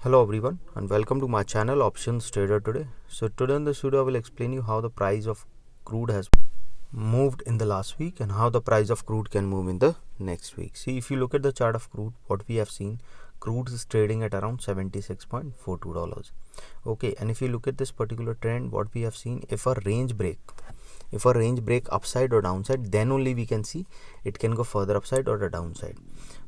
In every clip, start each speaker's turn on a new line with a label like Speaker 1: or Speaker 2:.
Speaker 1: Hello everyone and welcome to my channel Options Trader Today. So today in this video I will explain you how the price of crude has moved in the last week and how the price of crude can move in the next week. See, if you look at the chart of crude, what we have seen, crude is trading at around $76.42. Okay, and if you look at this particular trend, what we have seen, if a range break upside or downside, then only we can see it can go further upside or the downside.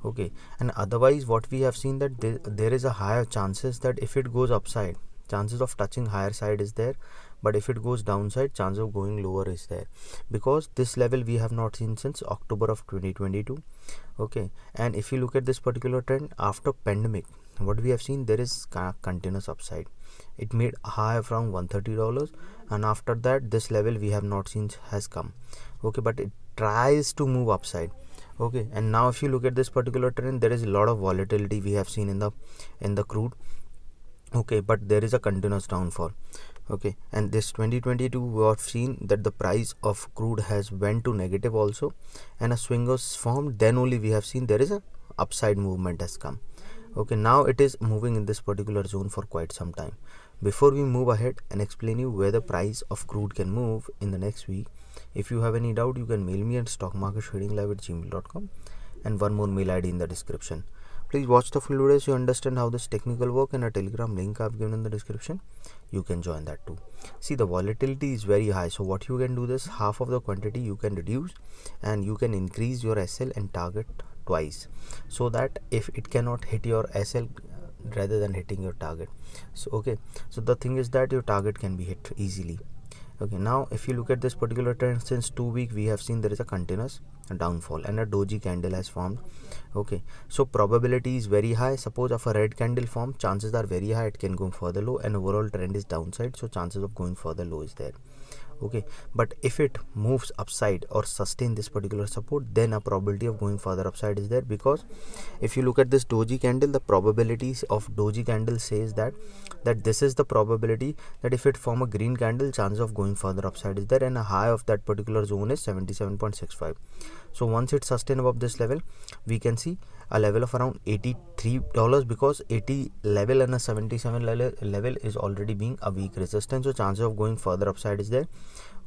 Speaker 1: Okay, and otherwise what we have seen that there is a higher chances that if it goes upside, chances of touching higher side is there, but if it goes downside, chance of going lower is there, because this level we have not seen since October of 2022. Okay, and if you look at this particular trend after pandemic, what we have seen, there is continuous upside. It made a high from $130, and after that this level we have not seen has come. Okay, but it tries to move upside. Okay, and now if you look at this particular trend, there is a lot of volatility we have seen in the crude. Okay, but there is a continuous downfall. Okay, and this 2022 we have seen that the price of crude has went to negative also, and a swing was formed. Then only we have seen there is a upside movement has come. Okay, now it is moving in this particular zone for quite some time. Before we move ahead and explain you where the price of crude can move in the next week, if you have any doubt, you can mail me at stockmarkettradinglive@gmail.com, and one more mail ID in the description. Please watch the full video so you understand how this technical work, and a Telegram link I've given in the description. You can join that too. See, the volatility is very high, so what you can do this, half of the quantity you can reduce and you can increase your SL and target twice, so that if it cannot hit your SL rather than hitting your target. So okay, so the thing is that your target can be hit easily. Okay, now if you look at this particular trend, since 2 weeks we have seen there is a continuous downfall and a doji candle has formed. Okay, so probability is very high. Suppose if a red candle form, chances are very high it can go further low, and overall trend is downside, so chances of going further low is there. Okay, but if it moves upside or sustain this particular support, then a probability of going further upside is there, because if you look at this doji candle, the probabilities of doji candle says that this is the probability that if it form a green candle, chance of going further upside is there, and a high of that particular zone is 77.65. so once it sustain above this level, we can see a level of around $83, because 80 level and a 77 level is already being a weak resistance, so chances of going further upside is there.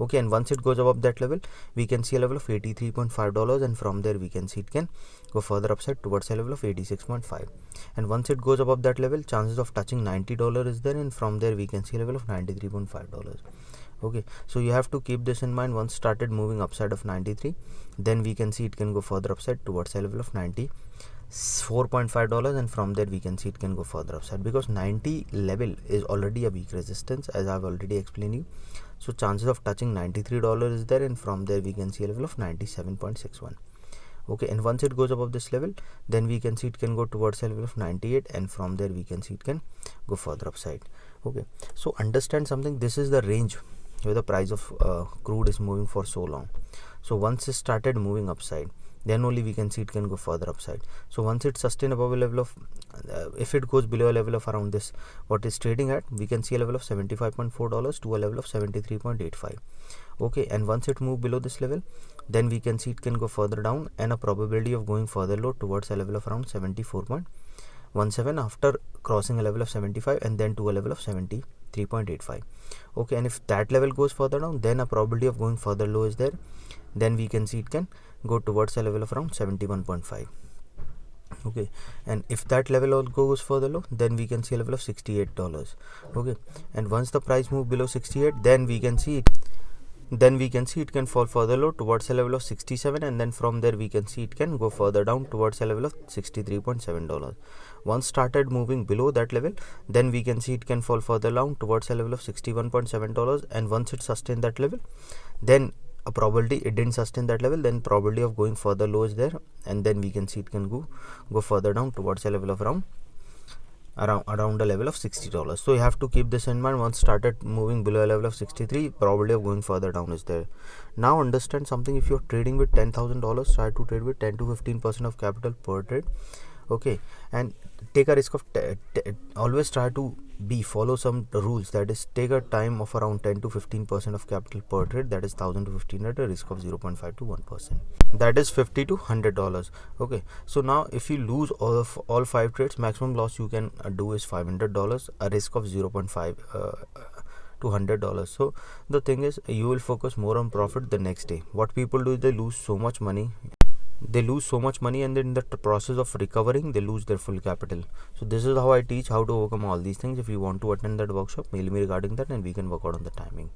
Speaker 1: Okay, and once it goes above that level, we can see a level of $83.5, and from there we can see it can go further upside towards a level of 86.5, and once it goes above that level, chances of touching $90 is there, and from there we can see a level of $93.5. Okay, so you have to keep this in mind. Once started moving upside of 93, then we can see it can go further upside towards a level of $94.5, and from there we can see it can go further upside, because 90 level is already a weak resistance, as I've already explained you. So chances of touching $93 is there, and from there we can see a level of 97.61. Okay, and once it goes above this level, then we can see it can go towards a level of 98, and from there we can see it can go further upside. Okay, so understand something, this is the range where the price of crude is moving for so long. So once it started moving upside, then only we can see it can go further upside. So once it sustain above a level of if it goes below a level of around this what is trading at, we can see a level of $75.4 to a level of 73.85. okay, and once it move below this level, then we can see it can go further down, and a probability of going further low towards a level of around 74.17 after crossing a level of 75, and then to a level of 73.85. okay, and if that level goes further down, then a probability of going further low is there. Then we can see it can go towards a level of around 71.5. okay, and if that level also goes further low, then we can see a level of $68. okay, and once the price move below 68, then we can see it can fall further low towards a level of 67, and then from there we can see it can go further down towards a level of $63.7. Once started moving below that level, then we can see it can fall further down towards a level of $61.7, and once it sustained that level, then a probability it didn't sustain that level, then probability of going further low is there, and then we can see it can go further down towards a level of around a level of $60. So you have to keep this in mind. Once started moving below a level of 63, probability of going further down is there. Now understand something, if you're trading with $10,000, try to trade with 10 to 15% of capital per trade. Okay, and take a risk of always try to B. Follow some rules, that is take a time of around 10 to 15% of capital per trade, that is 1000 to 1500 at a risk of 0.5 to 1%, that is $50 to $100. Okay, so now if you lose all 5 trades, maximum loss you can do is $500, a risk of 0.5 to $100. So the thing is, you will focus more on profit the next day. What people do is they lose so much money, and then in the process of recovering they lose their full capital. So this is how I teach how to overcome all these things. If you want to attend that workshop, mail me regarding that and we can work out on the timing.